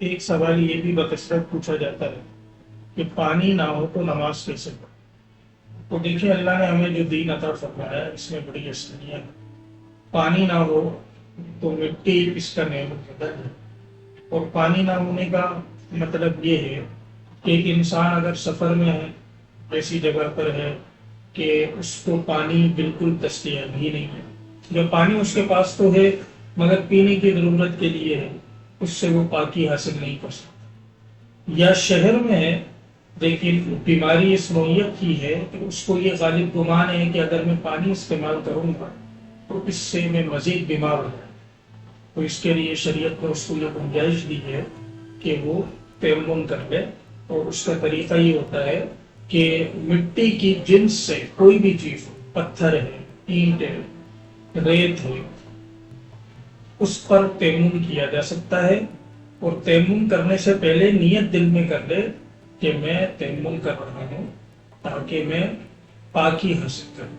ایک سوال یہ بھی بکثرت پوچھا جاتا ہے کہ پانی نہ ہو تو نماز کیسے پڑھیں؟ تو دیکھیے، اللہ نے ہمیں جو دین عطا فرمایا ہے اس میں بڑی آسانیاں ہیں۔ پانی نہ ہو تو مٹی اس کا نعمت بدل ہے، اور پانی نہ ہونے کا مطلب یہ ہے کہ انسان اگر سفر میں ہے، ایسی جگہ پر ہے کہ اس کو پانی بالکل دستیاب ہی نہیں ہے، جو پانی اس کے پاس تو ہے مگر پینے کی ضرورت کے لیے ہے، اس سے وہ پاکی حاصل نہیں کر سکتا، یا شہر میں ہے لیکن بیماری اس نوعیت کی ہے کہ اس کو یہ غالب گمان ہے کہ اگر میں پانی استعمال کروں گا تو اس سے میں مزید بیمار ہو جاؤں، تو اس کے لیے شریعت نے اس کو یہ گنجائش دی ہے کہ وہ تیمم کر لے، اور اس کا طریقہ یہ ہوتا ہے کہ مٹی کی جنس سے کوئی بھی چیز ہو، پتھر ہے، اینٹ ہے، ریت ہے، اس پر تیمم کیا جا سکتا ہے، اور تیمم کرنے سے پہلے نیت دل میں کر لے کہ میں تیمم کر رہا ہوں تاکہ میں پاکی حاصل کروں۔